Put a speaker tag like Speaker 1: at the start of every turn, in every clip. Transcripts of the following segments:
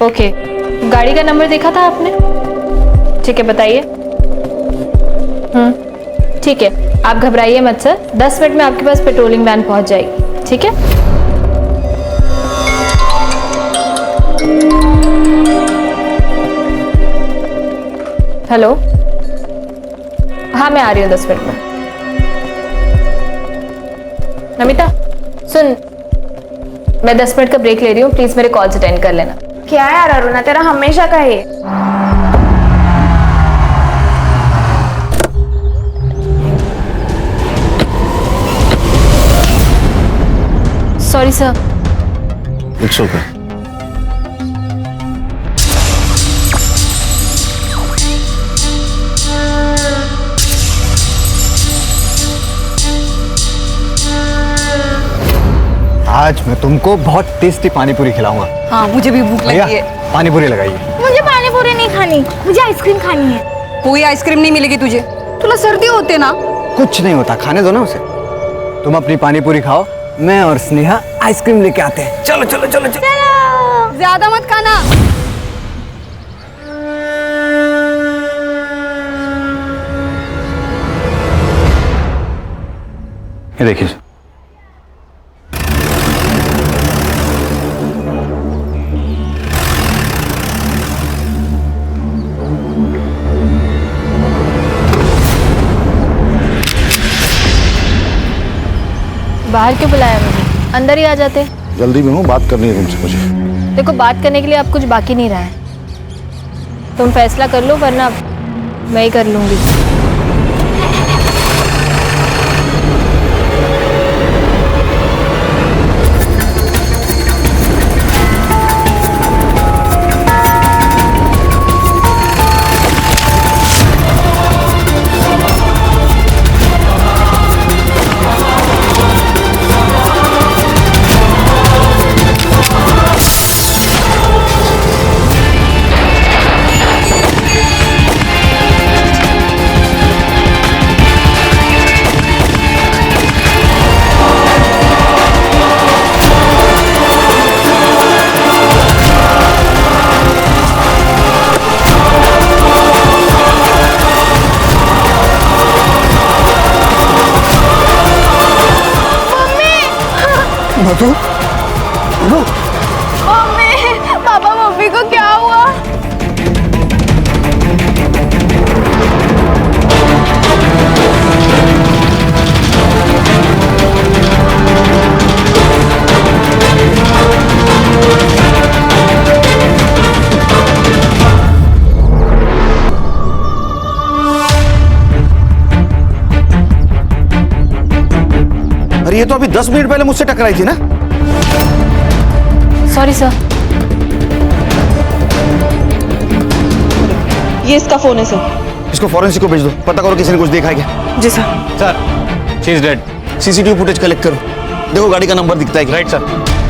Speaker 1: Okay, गाड़ी का number देखा था आपने? ठीक है, बताइए। ठीक है, आप घबराइए मत सर, 10 मिनट में आपके पास पेट्रोलिंग वैन पहुंच जाएगी। ठीक है? हेलो, हाँ मैं आ रही हूँ 10 मिनट में। नमिता सुन, मैं 10 मिनट का ब्रेक ले रही हूँ, प्लीज मेरे कॉल्स अटेंड कर लेना।
Speaker 2: क्या यार अरुणा, तेरा हमेशा का है।
Speaker 1: Sorry sir.
Speaker 3: It's okay.
Speaker 4: आज मैं तुमको बहुत टेस्टी पानीपुरी खिलाऊंगा।
Speaker 5: हाँ मुझे भी भूख लगी है।
Speaker 4: पानीपुरी लगाइए।
Speaker 2: मुझे पानी पूरी नहीं खानी, मुझे आइसक्रीम खानी है।
Speaker 5: कोई आइसक्रीम नहीं मिलेगी तुझे, तुला सर्दी होते ना।
Speaker 4: कुछ नहीं होता, खाने दो ना उसे। तुम अपनी पानीपुरी खाओ, मैं और स्नेहा आइसक्रीम लेके आते हैं। चलो चलो चलो चलो।
Speaker 5: ज्यादा मत खाना।
Speaker 3: ये देखिए,
Speaker 1: बाहर क्यों बुलाया मुझे? अंदर ही आ जाते।
Speaker 3: जल्दी में हूँ, बात करनी है तुमसे मुझे।
Speaker 1: देखो, बात करने के लिए अब कुछ बाकी नहीं रहा है। तुम फैसला कर लो, वरना मैं ही कर लूंगी।
Speaker 4: मधु,
Speaker 2: मम्मी, पापा मम्मी को क्या हुआ?
Speaker 3: अरे ये तो अभी 10 मिनट पहले मुझसे टकराई थी ना।
Speaker 1: Sorry sir.
Speaker 6: ये इसका फोन है सर।
Speaker 3: इसको फॉरेंसिक को भेज दो, पता करो किसी ने कुछ देखा है क्या।
Speaker 6: जी sir.
Speaker 3: Sir, she is dead. CCTV footage collect करो, देखो गाड़ी का नंबर दिखता है। Right sir.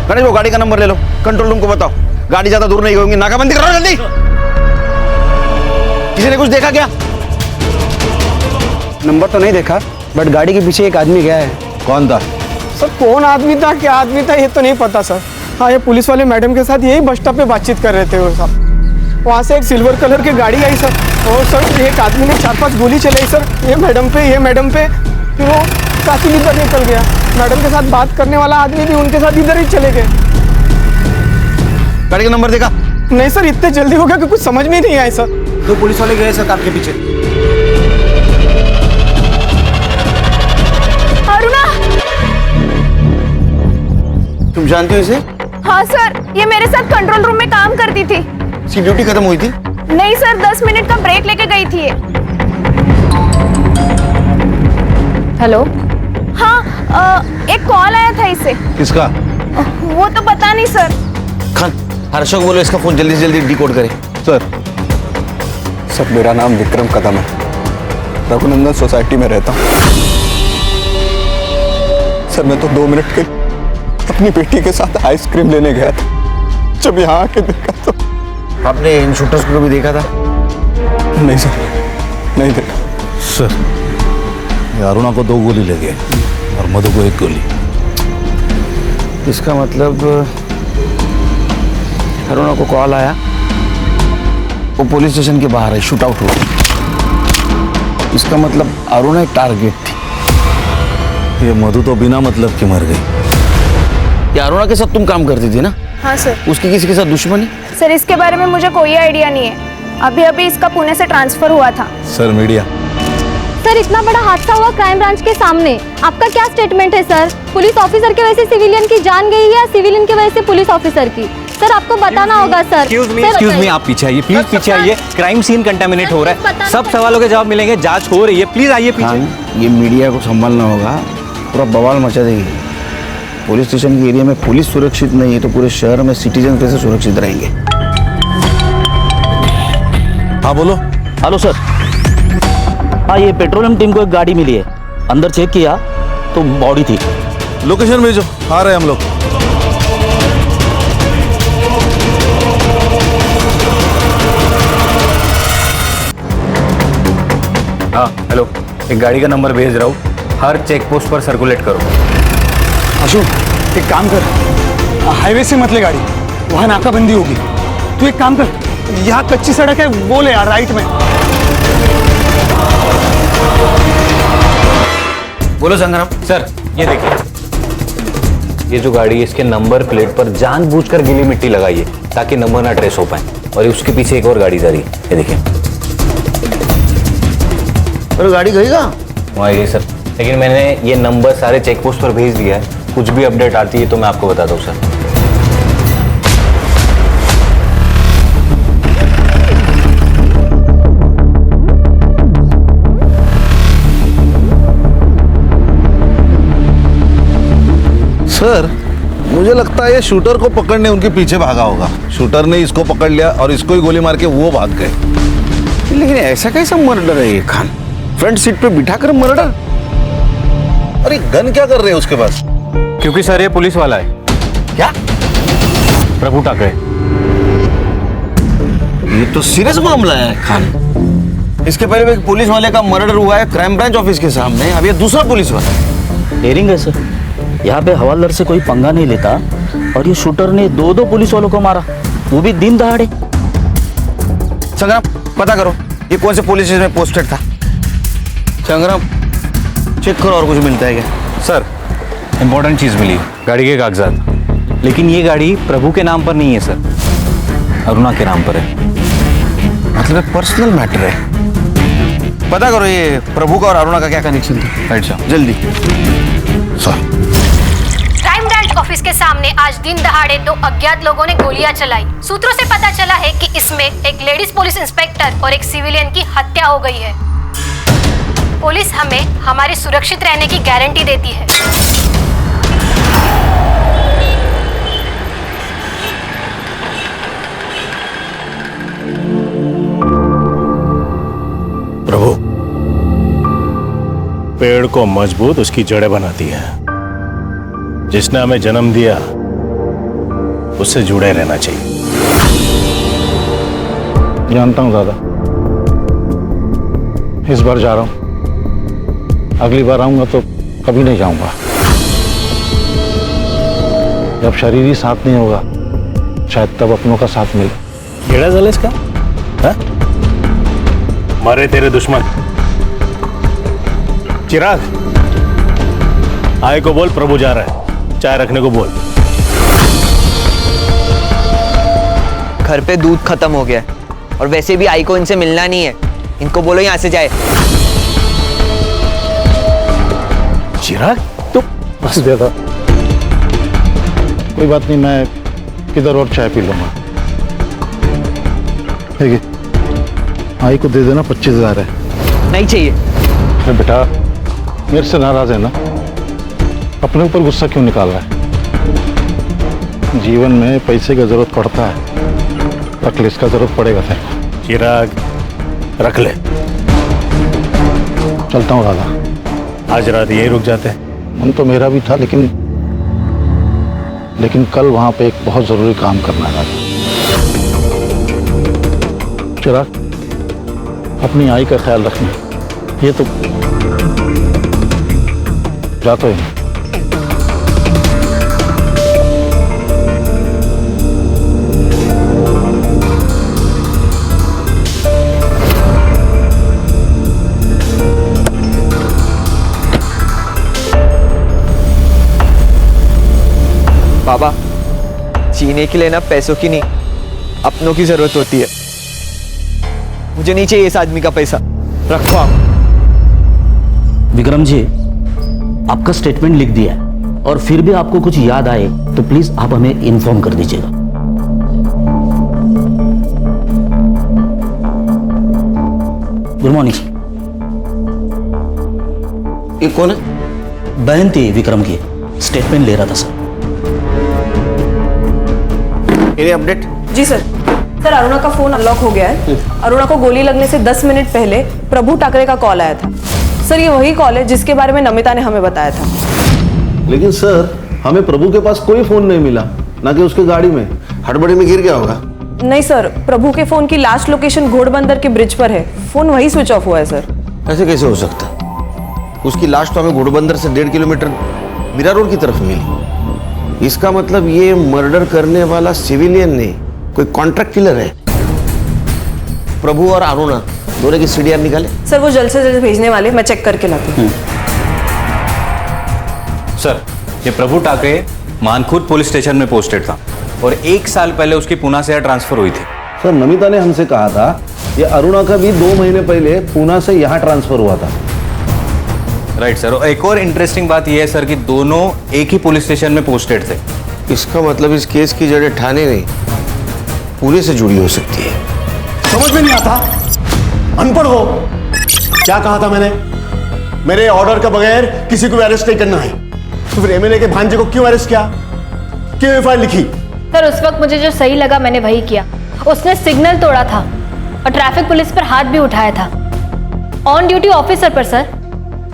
Speaker 3: गणेश, वो गाड़ी का नंबर ले लो, कंट्रोल रूम को बताओ। गाड़ी ज्यादा दूर नहीं होगी, नाकाबंदी करो जल्दी। किसी ने कुछ देखा क्या?
Speaker 4: नंबर तो नहीं देखा, बट गाड़ी के पीछे एक आदमी गया है।
Speaker 3: कौन था?
Speaker 7: सर कौन आदमी था, क्या आदमी था, ये तो नहीं पता सर। हाँ, ये पुलिस वाले मैडम के साथ यही बस स्टॉप पे बातचीत कर रहे थे वो सब। वहाँ से एक सिल्वर कलर की गाड़ी आई सर, और सर एक आदमी ने 4-5 गोली चलाई सर, ये मैडम पे। फिर वो कातिल इधर निकल गया। मैडम के साथ बात करने वाला आदमी भी उनके साथ इधर ही चले गए।
Speaker 3: गाड़ी का नंबर देखा?
Speaker 7: नहीं सर, इतने जल्दी हो गया कि कुछ समझ में ही नहीं आया सर।
Speaker 4: दो पुलिस वाले गए सर कार के पीछे।
Speaker 2: अरुणा।
Speaker 3: तुम जानती हो इसे?
Speaker 2: हाँ सर, ये मेरे साथ कंट्रोल रूम में काम करती थी।
Speaker 3: इसकी ड्यूटी खत्म हुई थी?
Speaker 2: नहीं सर, 10 मिनट का ब्रेक लेके गई थी ये।
Speaker 1: हेलो।
Speaker 2: हाँ, एक कॉल आया था इसे।
Speaker 3: किसका?
Speaker 2: वो तो पता नहीं सर।
Speaker 3: खान, हर्षक बोलो इसका फोन जल्दी से जल्दी डिकोड करे।
Speaker 4: सर मेरा नाम विक्रम कदम है, रघुनंदन सोसाइटी में रहता हूँ। सर मैं तो 2 मिनट के अपनी बेटी के साथ आइसक्रीम लेने गया था, जब यहाँ आके देखा तो।
Speaker 3: आपने इन शूटर्स को भी देखा था?
Speaker 4: नहीं सर, नहीं देखा।
Speaker 8: सर, अरुणा को 2 गोली लगे और मधु को 1 गोली।
Speaker 3: इसका मतलब अरुणा को कॉल आया, वो पुलिस स्टेशन के बाहर है, शूट आउट हुआ। इसका मतलब अरुणा एक टारगेट थी।
Speaker 8: ये मधु तो बिना मतलब की मर गई।
Speaker 3: ये अरुणा के साथ तुम काम करती थी ना?
Speaker 2: हाँ सर।
Speaker 3: उसकी किसी के साथ दुश्मनी?
Speaker 2: सर इसके बारे में मुझे कोई आइडिया नहीं है, अभी अभी इसका पुणे से ट्रांसफर हुआ था।
Speaker 8: Sir media.
Speaker 1: सर इतना बड़ा हादसा हुआ क्राइम ब्रांच के सामने, आपका क्या स्टेटमेंट है सर? पुलिस ऑफिसर की वजह से सिविलियन की जान गई या सिविलियन की वजह से पुलिस ऑफिसर की? सर आपको बताना होगा सर।
Speaker 4: एक्सक्यूज मी, आप पीछे आइए प्लीज, पीछे आइए। क्राइम सीन कंटामिनेट हो रहा है, सब सवालों के जवाब मिलेंगे, जांच हो रही है, प्लीज आइए पीछे।
Speaker 3: ये मीडिया को संभालना होगा, पूरा बवाल मचा देगी। पुलिस स्टेशन के एरिया में पुलिस सुरक्षित नहीं है तो पूरे शहर में सिटीजन कैसे सुरक्षित रहेंगे?
Speaker 8: हाँ बोलो।
Speaker 6: Hello sir. हाँ ये पेट्रोलियम टीम को एक गाड़ी मिली है, अंदर चेक किया तो बॉडी थी।
Speaker 8: लोकेशन भेजो, आ रहे हैं हम लोग।
Speaker 4: हाँ हेलो, एक गाड़ी का नंबर भेज रहा हूँ, हर चेक पोस्ट पर सर्कुलेट करो।
Speaker 7: अशोक एक काम कर, हाईवे से मत ले गाड़ी, वहाँ नाकाबंदी होगी। तू एक काम कर, यहाँ कच्ची सड़क है वो ले यार, राइट में।
Speaker 3: बोलो संग्राम।
Speaker 4: सर ये देखिए, ये जो गाड़ी है इसके नंबर प्लेट पर जानबूझकर गीली मिट्टी लगाई है ताकि नंबर ना ट्रेस हो पाए, और उसके पीछे एक और गाड़ी जा रही है, ये देखिए।
Speaker 3: अरे गाड़ी गई कहाँ?
Speaker 4: वहाँ गई सर, लेकिन मैंने ये नंबर सारे चेक पोस्ट पर भेज दिया है, कुछ भी अपडेट आती है तो मैं आपको बताता हूँ सर।
Speaker 8: सर मुझे लगता है ये शूटर को पकड़ने उनके पीछे भागा होगा। शूटर ने इसको पकड़ लिया और इसको ही गोली मार के वो भाग गए।
Speaker 3: लेकिन ऐसा कैसा मर्डर है ये खान? फ्रंट सीट पे बिठाकर मर्डर?
Speaker 8: अरे गन क्या कर रहे हैं उसके पास?
Speaker 4: क्योंकि सर ये पुलिस वाला है।
Speaker 3: क्या?
Speaker 4: प्रभु टाकरे।
Speaker 3: ये तो सीरियस मामला है खान। इसके पहले एक पुलिस वाले का मर्डर हुआ है क्राइम ब्रांच ऑफिस के सामने, अब ये दूसरा पुलिस वाला।
Speaker 6: डेयरिंग है सर, यहाँ पे हवालदार से कोई पंगा नहीं लेता और ये शूटर ने दो पुलिस वालों को मारा, वो भी दिन दहाड़े।
Speaker 3: संग्राम पता करो ये कौन से पुलिस स्टेशन में पोस्टेड था। संग्राम चेक करो और कुछ मिलता है क्या?
Speaker 4: सर इंपॉर्टेंट चीज मिली, गाड़ी के कागजात, लेकिन ये गाड़ी प्रभु के नाम पर नहीं है सर, अरुणा के नाम पर है।
Speaker 3: मतलब पर्सनल मैटर है। पता करो ये प्रभु का और अरुणा का क्या कनेक्शन था।
Speaker 4: राइट सर,
Speaker 3: जल्दी।
Speaker 8: सर
Speaker 1: क्राइम ब्रांच ऑफिस के सामने आज दिन दहाड़े 2 अज्ञात लोगों ने गोलियां चलाई। सूत्रों से पता चला है कि इसमें एक लेडीज पुलिस इंस्पेक्टर और एक सिविलियन की हत्या हो गई है। पुलिस हमें हमारे सुरक्षित रहने की गारंटी देती है।
Speaker 9: प्रभु, पेड़ को मजबूत उसकी जड़ें बनाती है। जिसने हमें जन्म दिया उससे जुड़े रहना चाहिए।
Speaker 8: जानता हूँ दादा, इस बार जा रहा हूँ, अगली बार आऊंगा तो कभी नहीं जाऊंगा। जब शरीर ही साथ नहीं होगा शायद तब अपनों का साथ मिले।
Speaker 9: केड़ा जल इसका है? मारे तेरे दुश्मन। चिराग आय को बोल प्रभु जा रहा है, चाय रखने को बोल।
Speaker 10: घर पे दूध खत्म हो गया है और वैसे भी आई को इनसे मिलना नहीं है, इनको बोलो यहाँ से जाए।
Speaker 9: चिराग तो
Speaker 8: बस देता, कोई बात नहीं, मैं किधर और चाय पी लूंगा। ठीक है, आई को दे देना, 25,000 है।
Speaker 10: नहीं चाहिए।
Speaker 8: अरे बेटा मेरे से नाराज है ना, अपने ऊपर गुस्सा क्यों निकाल रहा है? जीवन में पैसे की जरूरत पड़ता है, रख ले, इसका जरूरत पड़ेगा तेरे को।
Speaker 9: चिराग रख ले।
Speaker 8: चलता हूँ दादा।
Speaker 9: आज रात यही रुक जाते हैं।
Speaker 8: मन तो मेरा भी था, लेकिन कल वहां पे एक बहुत जरूरी काम करना है। चिराग अपनी आई का ख्याल रखना, ये तो जाता ही।
Speaker 10: बाबा, जीने के लिए ना पैसों की नहीं, अपनों की जरूरत होती है। मुझे नहीं चाहिए इस आदमी का पैसा। रखो आप।
Speaker 6: विक्रम जी, आपका स्टेटमेंट लिख दिया है और फिर भी आपको कुछ याद आए तो प्लीज आप हमें इन्फॉर्म कर दीजिएगा। Good morning.
Speaker 3: ये कौन है?
Speaker 6: बहन थी विक्रम की, स्टेटमेंट ले रहा था सर।
Speaker 3: Any update?
Speaker 2: जी सर। सर, अरुणा का फोन अनलॉक हो गया है। अरुणा को गोली लगने से 10 मिनट पहले प्रभु ठाकरे का कॉल आया था। सर, ये वही कॉल है जिसके बारे में नमिता ने हमें बताया था।
Speaker 3: लेकिन सर, हमें प्रभु के पास कोई फोन नहीं मिला, ना कि उसके गाड़ी में। हड़बड़ी में गिर गया होगा।
Speaker 2: नहीं सर, प्रभु के फोन की लास्ट लोकेशन घोड़बंदर के ब्रिज पर है। फोन वही स्विच ऑफ हुआ है सर।
Speaker 3: ऐसे कैसे हो सकता? उसकी लाश तो हमें घोड़बंदर से 1.5 किलोमीटर मीरा रोड की तरफ मिली। इसका मतलब ये मर्डर करने वाला सिविलियन नहीं, कोई कॉन्ट्रैक्ट किलर है। प्रभु और अरुणा दोनों की सीडीआर निकाले।
Speaker 2: सर, वो जल्द से जल्द भेजने वाले, मैं चेक करके लाती हूँ।
Speaker 4: सर, ये प्रभु ठाकरे मानखुर्द पुलिस स्टेशन में पोस्टेड था और 1 साल पहले उसकी पूना से यहाँ ट्रांसफर हुई थी।
Speaker 11: सर, नमिता ने हमसे कहा था ये अरुणा का भी 2 महीने पहले पूना से यहाँ ट्रांसफर हुआ था।
Speaker 4: Right sir. और एक और इंटरेस्टिंग बात यह है सर कि दोनों एक ही पुलिस स्टेशन में पोस्टेड थे।
Speaker 3: इसका मतलब इस केस की जड़ें थाने नहीं, पुलिस से जुड़ी हो सकती है।
Speaker 9: समझ में नहीं आता, अनपढ़ हो। क्या कहा था मैंने? मेरे ऑर्डर का बगैर किसी को अरेस्ट नहीं करना है। तो फिर एमएलए के भांजे को क्यों अरेस्ट किया? क्यों एफआईआर लिखी?
Speaker 1: सर, उस वक्त मुझे जो सही लगा मैंने वही किया। उसने सिग्नल तोड़ा था और ट्रैफिक पुलिस पर हाथ भी उठाया था, ऑन ड्यूटी ऑफिसर पर सर,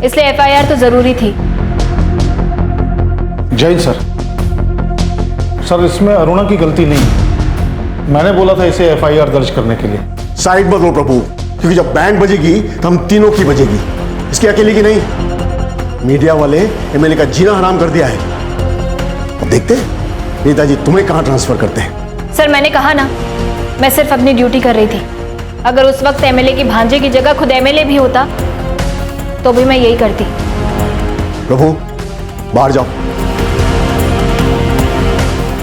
Speaker 1: इसलिए एफआईआर तो जरूरी थी।
Speaker 8: जय सर। सर, इसमें अरुणा की गलती नहीं है। मैंने बोला था इसे एफआईआर दर्ज करने के लिए।
Speaker 9: साइड बदलो प्रभु, क्योंकि जब बैंड बजेगी तो हम तीनों की बजेगी, इसकी अकेले की नहीं। मीडिया वाले एमएलए का जीना हराम कर दिया है। अब देखते हैं नेताजी तुम्हें कहां ट्रांसफर करते हैं।
Speaker 1: सर, मैंने कहा ना, मैं सिर्फ अपनी ड्यूटी कर रही थी। अगर उस वक्त एमएलए की भांजे की जगह खुद एमएलए भी होता तो भी मैं यही करती।
Speaker 9: प्रभु, बाहर जाओ।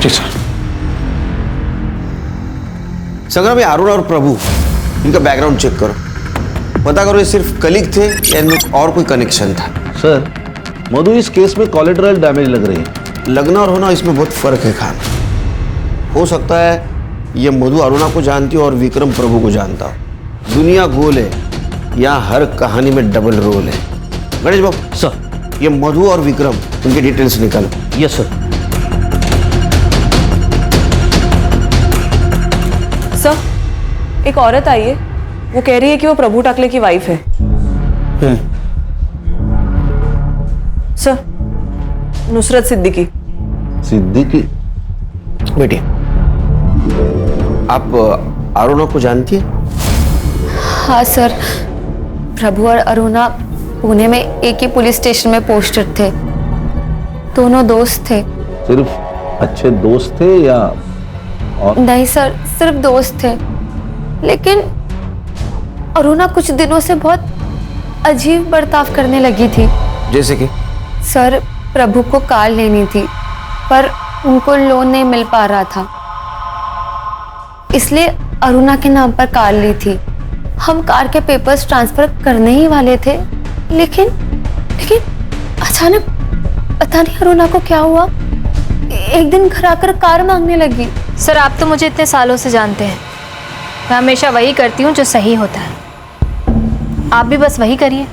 Speaker 8: जी सर।
Speaker 3: संग्राम, अरुण और प्रभु, इनका बैकग्राउंड चेक करो, पता करो ये सिर्फ कलीग थे या इनमें और कोई कनेक्शन था।
Speaker 11: सर, मधु इस केस में कोलेटरल डैमेज लग रही है।
Speaker 3: लगना और होना इसमें बहुत फर्क है खान। हो सकता है ये मधु अरुणा को जानती हो और विक्रम प्रभु को जानता हो। दुनिया गोल है, यहाँ हर कहानी में डबल रोल है। गणेश बाबू
Speaker 6: सर,
Speaker 3: ये मधु और विक्रम, उनकी डिटेल्स निकालो।
Speaker 6: Yes sir.
Speaker 2: सर, एक औरत आई है, वो कह रही है कि वो प्रभु ठाकरे की वाइफ है। सर, नुसरत सिद्दीकी।
Speaker 11: सिद्दीकी?
Speaker 3: बेटी, आप अरुणा को जानती है?
Speaker 12: हाँ सर, प्रभु और अरुणा पुणे में एक ही पुलिस स्टेशन में पोस्टेड थे। दोनों दोस्त थे।
Speaker 11: सिर्फ अच्छे दोस्त थे या और?
Speaker 12: नहीं सर, सिर्फ दोस्त थे। लेकिन अरुणा कुछ दिनों से बहुत अजीब बर्ताव करने लगी थी।
Speaker 3: जैसे कि?
Speaker 12: सर, प्रभु को कार लेनी थी पर उनको लोन नहीं मिल पा रहा था, इसलिए अरुणा के नाम पर कार ली थी। हम कार के पेपर्स ट्रांसफर करने ही वाले थे, लेकिन अचानक पता नहीं अरुणा को क्या हुआ, एक दिन घर आकर कार मांगने लगी।
Speaker 1: सर, आप तो मुझे इतने सालों से जानते हैं, मैं हमेशा वही करती हूँ जो सही होता है। आप भी बस वही करिए।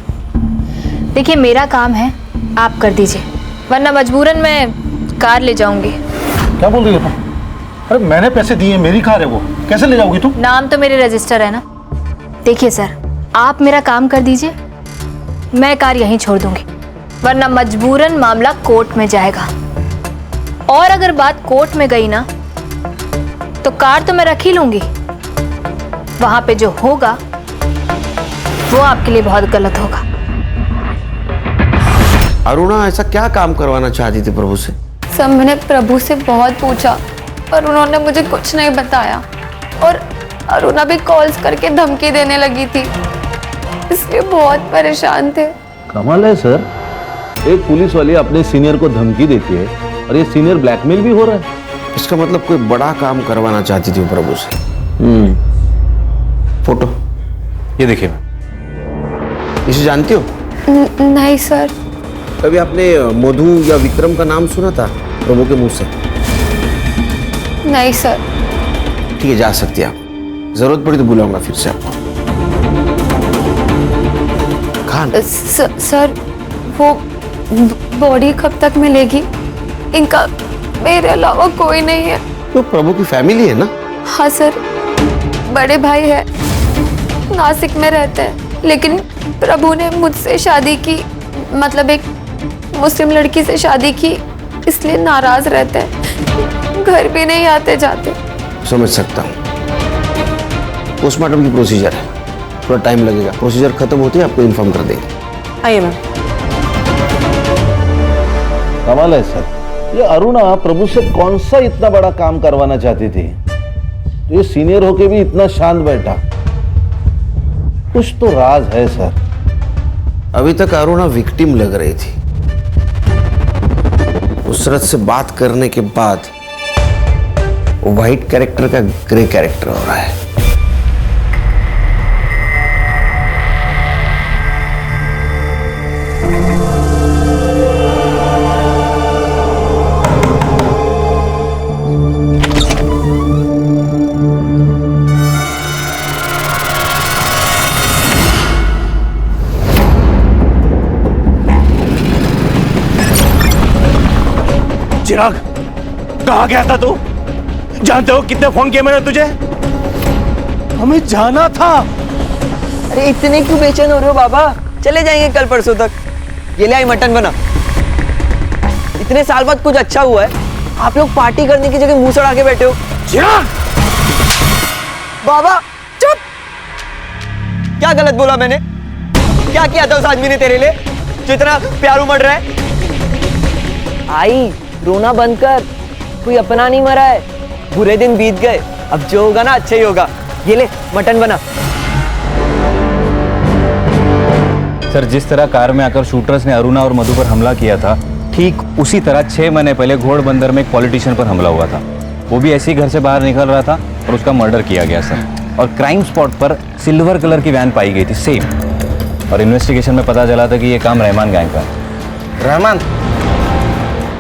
Speaker 1: देखिए, मेरा काम है, आप कर दीजिए, वरना मजबूरन मैं कार ले जाऊंगी।
Speaker 8: क्या बोल रही हो तुम? अरे मैंने पैसे दिए, मेरी कार है वो, कैसे ले जाओगी तुम?
Speaker 1: नाम तो मेरे रजिस्टर है ना। देखिए सर, आप मेरा काम कर दीजिए, मैं कार यहीं छोड़ दूंगी, वरना मजबूरन मामला कोर्ट में जाएगा। और अगर बात कोर्ट में गई ना तो कार तो मैं रख ही लूंगी, वहां पे जो होगा वो आपके लिए बहुत गलत होगा।
Speaker 3: अरुणा ऐसा क्या काम करवाना चाहती थी प्रभु से?
Speaker 12: सब मैंने प्रभु से बहुत पूछा पर उन्होंने मुझे कुछ नहीं बताया, और अरुणा भी कॉल्स करके धमकी देने लगी थी, इसलिए बहुत परेशान थे।
Speaker 11: कमाल है सर, एक पुलिस वाली अपने सीनियर को धमकी देती है और ये सीनियर ब्लैकमेल भी हो रहा है।
Speaker 3: इसका मतलब कोई बड़ा काम करवाना चाहती थी वो प्रभु से। फोटो
Speaker 4: ये देखिए
Speaker 3: इसे जानती हो?
Speaker 12: नहीं सर।
Speaker 3: कभी आपने मधु या विक्रम का नाम सुना था प्रभु के मुंह से?
Speaker 12: नहीं सर।
Speaker 3: ठीक है, जा सकती है आप, जरूरत पड़ी तो बुलाऊंगा फिर से आपको। खान
Speaker 12: सर वो बॉडी कब तक मिलेगी? इनका मेरे अलावा कोई नहीं है।
Speaker 3: तो प्रभु की फैमिली है ना?
Speaker 12: हाँ सर, बड़े भाई है, नासिक में रहते हैं, लेकिन प्रभु ने मुझसे शादी की, मतलब एक मुस्लिम लड़की से शादी की, इसलिए नाराज रहते हैं, घर भी नहीं आते जाते।
Speaker 3: समझ सकता हूँ। पोस्टमार्टम की प्रोसीजर है, थोड़ा टाइम लगेगा। प्रोसीजर खत्म होती है आपको इन्फॉर्म कर देंगे।
Speaker 2: आइए मैम।
Speaker 11: कमाल है सर, ये अरुणा प्रभु से कौन सा इतना बड़ा काम करवाना चाहती थी, तो ये सीनियर होके भी इतना शांत बैठा। कुछ तो राज है सर।
Speaker 3: अभी तक अरुणा विक्टिम लग रही थी, उसरत से बात करने के बाद वो व्हाइट कैरेक्टर का ग्रे कैरेक्टर हो रहा है।
Speaker 13: चिराग, कहाँ गया था तू? जानते हो कितने फोन किए मैंने तुझे? हमें जाना था।
Speaker 10: अरे इतने क्यों बेचैन हो रहे हो बाबा? चले जाएंगे कल परसों तक। ये ले आई मटन बना। इतने साल बाद कुछ अच्छा हुआ है, आप लोग पार्टी करने की जगह मुंह सड़ा के बैठे हो।
Speaker 13: चिराग!
Speaker 10: बाबा चुप! क्या गलत बोला मैंने? क्या किया था उस आदमी ने तेरे लिए जो इतना प्यार उमड़ रहा है? आई, रोना बंद कर, कोई अपना नहीं मरा है, बुरे दिन बीत गए, अब जो होगा ना अच्छा ही होगा। ये ले मटन बना।
Speaker 4: सर, जिस तरह कार में आकर शूटर्स ने अरुणा और मधु पर हमला किया था, ठीक उसी तरह 6 महीने पहले घोड़बंदर में एक पॉलिटिशियन पर हमला हुआ था। वो भी ऐसे ही घर से बाहर निकल रहा था और उसका मर्डर किया गया सर। और क्राइम स्पॉट पर सिल्वर कलर की वैन पाई गई थी, सेम। और इन्वेस्टिगेशन में पता चला था कि ये काम रहमान गैंग का है।
Speaker 3: रहमान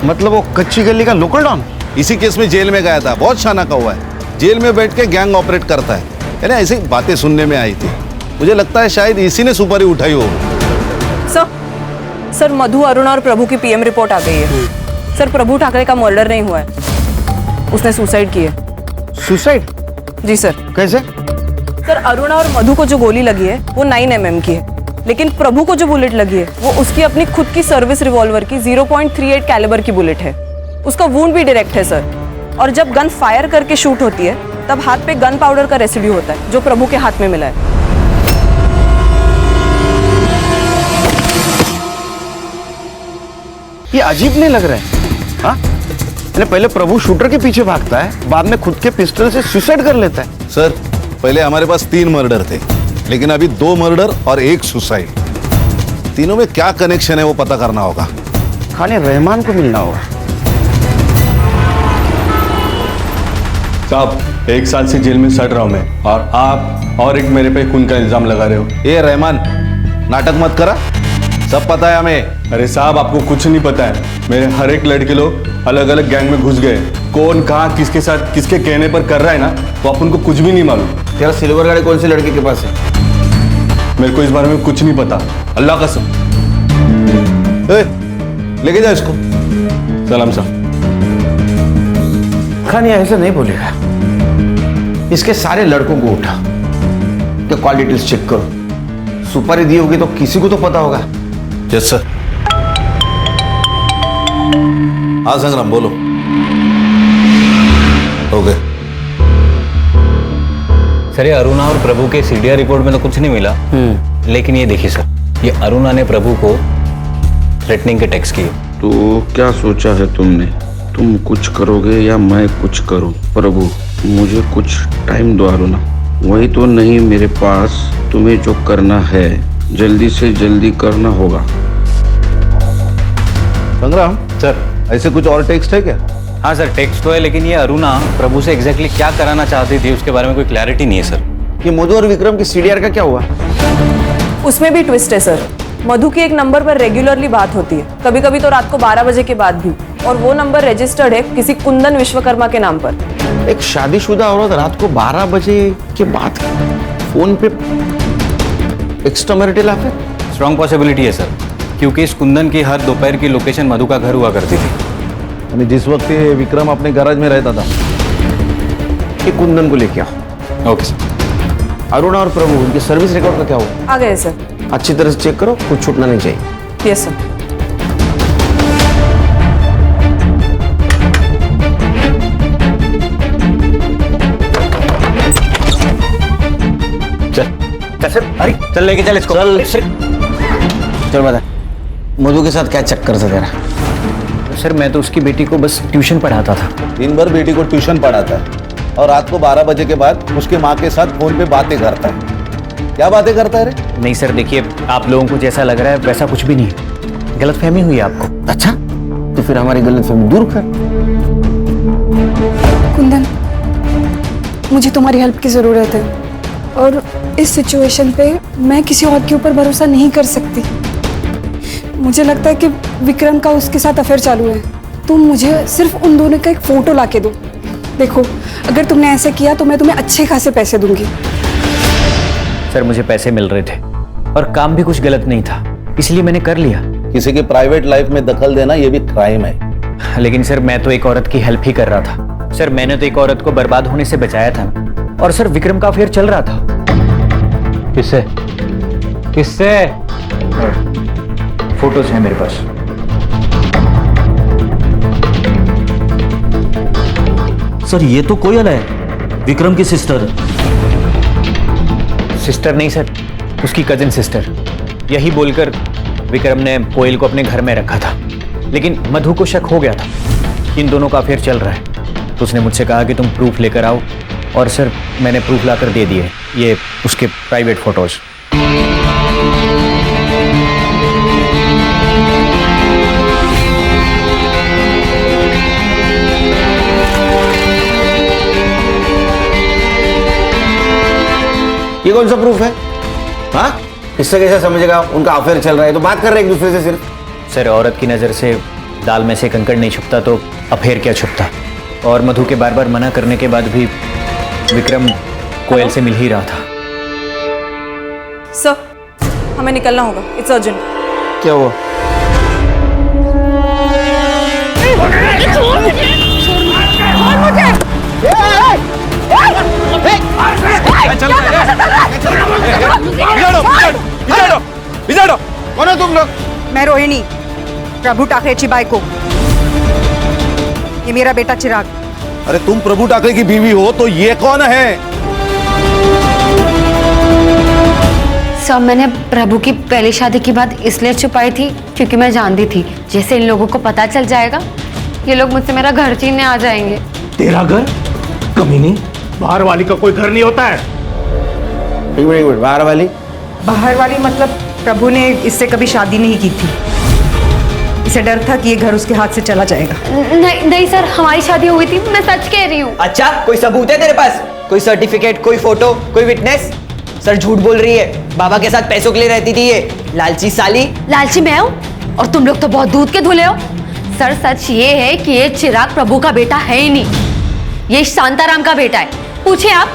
Speaker 3: मतलब वो कच्ची गली का लोकल डॉन?
Speaker 11: इसी केस में जेल में गया था, बहुत शाना का हुआ है, जेल में बैठ के गैंग ऑपरेट करता है। यानी ऐसी बातें सुनने में आई थी, मुझे लगता है शायद इसी ने सुपारी उठाई हो।
Speaker 2: सर मधु, अरुणा और प्रभु की पीएम रिपोर्ट आ गई है। सर प्रभु ठाकरे का मर्डर नहीं हुआ है, उसने सुसाइड की है।
Speaker 3: सुसाइड?
Speaker 2: जी सर।
Speaker 3: कैसे?
Speaker 2: सर अरुणा और मधु को जो गोली लगी है वो 9 mm की है, लेकिन प्रभु को जो बुलेट लगी है वो उसकी अपनी खुद की सर्विस रिवॉल्वर की 0.38 कैलिबर की बुलेट है। उसका वुंड भी डायरेक्ट है सर, और जब गन फायर करके शूट होती है तब हाथ पे गन पाउडर का रेसिड्यू होता है जो प्रभु के हाथ में मिला है।
Speaker 3: ये अजीब नहीं लग रहा है? हाँ, पहले प्रभु शूटर के पीछे भागता है, बाद में खुद के पिस्टल से सुसाइड कर लेता है।
Speaker 11: सर, पहले हमारे पास 3 मर्डर थे, लेकिन अभी 2 मर्डर और 1 सुसाइड। तीनों में क्या कनेक्शन है वो पता करना होगा।
Speaker 3: खाने रहमान को मिलना होगा।
Speaker 13: साहब, 1 साल से जेल में सड़ रहा हूं मैं, और आप और एक मेरे पे खून का इल्जाम लगा रहे हो।
Speaker 11: ये रहमान, नाटक मत करा, सब पता है हमें।
Speaker 13: अरे साहब, आपको कुछ नहीं पता है। मेरे हर एक लड़के लोग अलग अलग गैंग में घुस गए। कौन कहाँ किसके साथ किसके कहने पर कर रहा है ना, तो अपन को कुछ भी नहीं मालूम।
Speaker 3: तेरा सिल्वर गाड़ी कौन सी लड़की के पास है?
Speaker 13: मेरे को इस बारे में कुछ नहीं पता, अल्लाह कसम।
Speaker 11: लेके जाओ इसको।
Speaker 13: सलाम साहब।
Speaker 3: खान ये ऐसा नहीं बोलेगा। इसके सारे लड़कों को उठा के कॉल डिटेल्स चेक करो। सुपारी दी होगी तो किसी को तो पता होगा।
Speaker 11: Yes sir. हाँ संग्राम, बोलो। ओके
Speaker 4: सर, ये अरुणा और प्रभु के सीडीआर रिपोर्ट में तो कुछ नहीं मिला, लेकिन ये देखिए सर, ये अरुणा ने प्रभु को थ्रेटनिंग के टेक्स्ट किए।
Speaker 14: तो क्या सोचा है तुमने? तुम कुछ करोगे या मैं कुछ करूं? प्रभु, मुझे कुछ टाइम दो अरुणा। वही तो नहीं मेरे पास। तुम्हें जो करना है जल्दी से जल्दी करना होगा।
Speaker 11: संग्राम
Speaker 4: सर,
Speaker 11: ऐसे कुछ और टेक्स्ट है क्या?
Speaker 4: हाँ सर, टेक्स्ट तो है, लेकिन ये अरुणा प्रभु से एग्जैक्टली क्या कराना चाहती थी उसके बारे में कोई क्लैरिटी नहीं है सर।
Speaker 3: ये मधु और विक्रम की सीडीआर का क्या हुआ?
Speaker 2: उसमें भी ट्विस्ट है सर। मधु की एक नंबर पर रेगुलरली बात होती है, कभी कभी तो रात को 12 बजे के बाद भी, और वो नंबर रजिस्टर्ड है किसी कुंदन विश्वकर्मा के नाम पर।
Speaker 3: एक शादीशुदा औरत रात को 12 बजे के बाद फोन पे extra marital affair?
Speaker 4: Strong possibility है सर, क्योंकि इस कुंदन की हर दोपहर की लोकेशन मधु का घर हुआ करती थी।
Speaker 11: यानी जिस वक्त ये विक्रम अपने गैराज में रहता था।
Speaker 3: ये कुंदन को लेके आओ।
Speaker 4: Okay sir.
Speaker 3: अरुणा और प्रभु, उनके सर्विस रिकॉर्ड का क्या हुआ?
Speaker 2: आ गए सर।
Speaker 3: अच्छी तरह से चेक करो, कुछ छूटना नहीं चाहिए।
Speaker 2: Yes sir.
Speaker 4: चल अरे चल लेके चल इसको।
Speaker 3: चल बता, मधु के साथ क्या चक्कर था तेरा?
Speaker 6: सर मैं तो उसकी बेटी को बस ट्यूशन पढ़ाता था।
Speaker 11: दिन भर बेटी को ट्यूशन पढ़ाता है और रात को 12 बजे के बाद उसके माँ के साथ फोन पे बातें करता है। क्या बातें करता है रे?
Speaker 6: नहीं सर देखिए, आप लोगों को जैसा लग रहा है वैसा कुछ भी नहीं, गलतफहमी हुई है आपको।
Speaker 3: अच्छा, तो फिर हमारी गलतफहमी दूर कर।
Speaker 5: कुंदन, मुझे तुम्हारी हेल्प की ज़रूरत है और इस सिचुएशन पे मैं किसी और के ऊपर भरोसा नहीं कर सकती। मुझे लगता है कि विक्रम का उसके साथ अफेयर चालू है। तुम मुझे सिर्फ उन दोनों का एक फ़ोटो ला के दो। देखो, अगर तुमने ऐसे किया तो मैं तुम्हें अच्छे खासे पैसे दूंगी।
Speaker 6: सर मुझे पैसे मिल रहे थे और काम भी कुछ गलत नहीं था, इसलिए मैंने कर लिया।
Speaker 11: किसी के प्राइवेट लाइफ में दखल देना ये भी क्राइम है।
Speaker 6: लेकिन सर मैं तो एक औरत की हेल्प ही कर रहा था। सर मैंने तो एक औरत को बर्बाद होने से बचाया था ना। और सर विक्रम का अफेयर चल रहा था।
Speaker 4: किससे? किससे?
Speaker 6: फोटोज हैं मेरे पास।
Speaker 15: सर ये तो कोयल है, विक्रम की सिस्टर।
Speaker 6: सिस्टर नहीं सर, उसकी कजिन सिस्टर। यही बोलकर विक्रम ने कोयल को अपने घर में रखा था, लेकिन मधु को शक हो गया था कि इन दोनों का अफेयर चल रहा है। तो उसने मुझसे कहा कि तुम प्रूफ लेकर आओ, और सर मैंने प्रूफ लाकर दे दिए, ये उसके प्राइवेट फोटोज।
Speaker 3: ये कौन सा प्रूफ है? हाँ, इससे कैसे समझेगा उनका अफेयर चल रहा है? तो बात कर रहे हैं एक दूसरे से सिर्फ।
Speaker 6: सर औरत की नज़र से दाल में से कंकड़ नहीं छुपता, तो अफेयर क्या छुपता। और मधु के बार बार मना करने के बाद भी विक्रम कोयल से मिल ही रहा था।
Speaker 2: सर, हमें निकलना होगा, इट्स अर्जेंट।
Speaker 3: क्या हुआ? कौन है तुम लोग?
Speaker 5: मैं रोहिणी, प्रभु टाकरेची बायको। ये मेरा बेटा चिराग।
Speaker 11: अरे तुम प्रभु टाकरे की बीवी हो तो ये कौन है?
Speaker 12: सर मैंने प्रभु की पहली शादी की बात इसलिए छुपाई थी क्योंकि मैं जानती थी जैसे इन लोगों को पता चल जाएगा, ये लोग मुझसे मेरा घर छीनने आ जाएंगे।
Speaker 8: तेरा घर? कमीनी, बाहर वाली का कोई घर नहीं होता है।
Speaker 3: एक मिनट, बाहर वाली?
Speaker 5: बाहर वाली मतलब प्रभु ने इससे कभी शादी नहीं की थी। इसे डर था कि ये घर उसके हाथ से चला जाएगा।
Speaker 12: नहीं नहीं सर, हमारी शादी हुई थी, मैं सच कह रही हूँ।
Speaker 10: अच्छा, कोई सबूत है तेरे पास? कोई सर्टिफिकेट, कोई फोटो, कोई विटनेस? सर झूठ बोल रही है, बाबा के साथ पैसों के लिए रहती थी ये लालची साली।
Speaker 12: लालची मैं हूँ और तुम लोग तो बहुत दूध के धुले हो। सर सच ये है कि ये चिराग प्रभु का बेटा है ही नहीं, ये शांताराम का बेटा है, पूछे आप।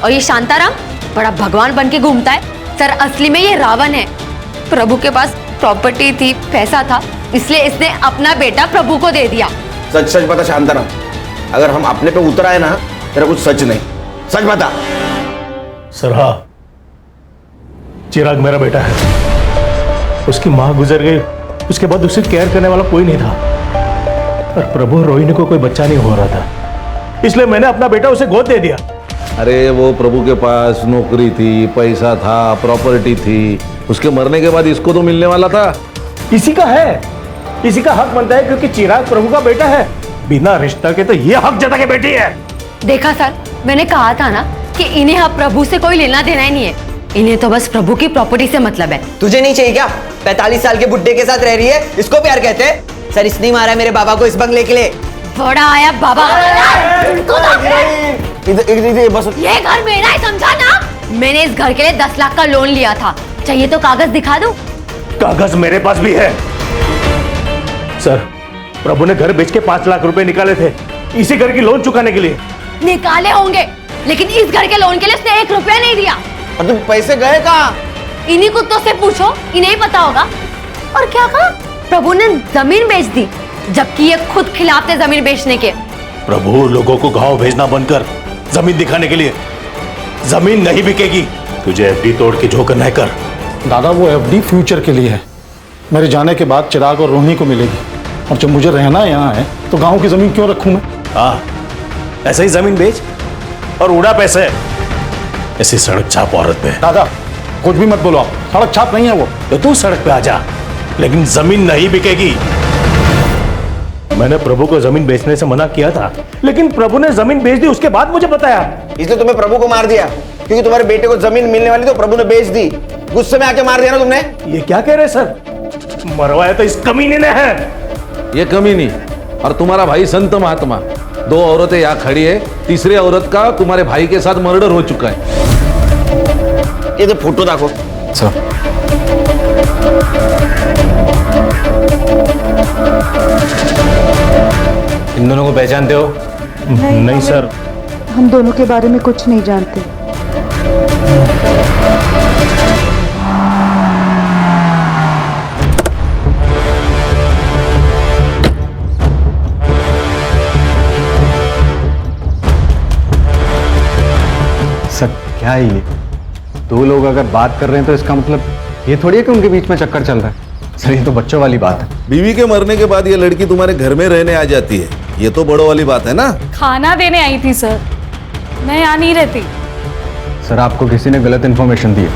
Speaker 12: और ये शांताराम बड़ा भगवान बन के घूमता है। सर असली में ये रावण है। प्रभु के पास प्रॉपर्टी थी, पैसा था, इसलिए इसने अपना बेटा प्रभु को दे दिया।
Speaker 3: सच सच बता शांताराम, अगर हम अपने पे उतर आए ना, तेरा कुछ सच नहीं, सच बता।
Speaker 8: सर हाँ, चिराग मेरा बेटा है। उसकी माँ गुजर गई, उसके बाद उसे केयर करने वाला कोई नहीं था। और प्रभु और रोहिणी को कोई बच्चा नहीं हो रहा था, इसलिए मैंने अपना बेटा उसे गोद दे दिया।
Speaker 11: अरे वो प्रभु के पास नौकरी थी, पैसा था, प्रॉपर्टी थी, उसके मरने के बाद इसको तो मिलने वाला था।
Speaker 8: इसी का है, इसी का हक बनता है क्योंकि चिराग प्रभु का बेटा है। बिना रिश्ता के तो ये हक जता के बेटी है।
Speaker 12: देखा सर, मैंने कहा था ना कि इन्हें अब प्रभु से कोई लेना देना ही नहीं है, इन्हें तो बस प्रभु की प्रॉपर्टी से मतलब है।
Speaker 10: तुझे नहीं चाहिए क्या? 45 साल के बुड्ढे के साथ रह रही है, इसको प्यार कहते हैं? सर इसने ही मारा है मेरे बाबा को इस बंगले के लिए।
Speaker 1: बड़ा आया बाबा।
Speaker 3: इधर बस।
Speaker 1: ये घर मेरा है, समझा ना? मैंने इस घर के लिए 10 लाख का लोन लिया था। चाहिए तो कागज दिखा दूं?
Speaker 8: कागज मेरे पास भी है सर। प्रभु ने घर बेच के 5 लाख रुपए निकाले थे इसी घर की लोन चुकाने के लिए।
Speaker 1: निकाले होंगे, लेकिन इस घर के लोन के लिए उसने 1 रुपया नहीं दिया।
Speaker 3: और तुम पैसे गए कहाँ?
Speaker 1: इन्हीं कुत्तों से पूछो, इन्हें ही पता होगा। और क्या कहा? प्रभु ने जमीन बेच दी, जबकि ये खुद खिलाफ थे जमीन बेचने के।
Speaker 8: प्रभु लोगों को गांव भेजना बंद कर, जमीन दिखाने के लिए। जमीन नहीं बिकेगी, तुझे एफडी तोड़ के जो करना है कर। दादा वो एफडी फ्यूचर के लिए है। मेरे जाने के बाद चिराग और रोहिणी को मिलेगी, और जब मुझे रहना यहाँ है तो गांव की जमीन क्यों रखूं मैं? हाँ, ऐसे ही जमीन बेच और उड़ा पैसे। ऐसी सड़क छाप औरत पे। दादा कुछ भी मत बोलो आप, सड़क छाप नहीं है वो। तो तू सड़क पे आ जा, लेकिन जमीन नहीं बिकेगी। मैंने प्रभु को जमीन बेचने से मना किया था, लेकिन प्रभु ने जमीन बेच दी, उसके बाद मुझे बताया।
Speaker 3: इसलिए तुम्हें प्रभु को मार दिया, क्योंकि तुम्हारे बेटे को जमीन मिलने वाली तो प्रभु ने बेच दी। गुस्से में आके मार दिया ना तुमने।
Speaker 8: ये क्या कह रहे सर? मरवाया तो इस कमीने ने है।
Speaker 11: ये कमीनी और तुम्हारा भाई संत महात्मा, 2 औरतें यहाँ खड़ी है। तीसरी औरत का तुम्हारे भाई के साथ मर्डर हो चुका है।
Speaker 3: ये तो फोटो देखो
Speaker 6: सर। इन दोनों को पहचानते हो?
Speaker 8: नहीं सर,
Speaker 5: हम दोनों के बारे में कुछ नहीं जानते।
Speaker 6: सर क्या है ये? 2 लोग अगर बात कर रहे हैं तो इसका मतलब ये थोड़ी है कि उनके बीच में चक्कर चल रहा है। सर ये तो बच्चों वाली बात है।
Speaker 11: बीवी के मरने के बाद ये लड़की तुम्हारे घर में रहने आ जाती है, ये तो बड़ों वाली बात है ना।
Speaker 5: खाना देने आई थी सर, मैं यहाँ नहीं रहती।
Speaker 6: सर आपको किसी ने गलत इन्फॉर्मेशन दी है,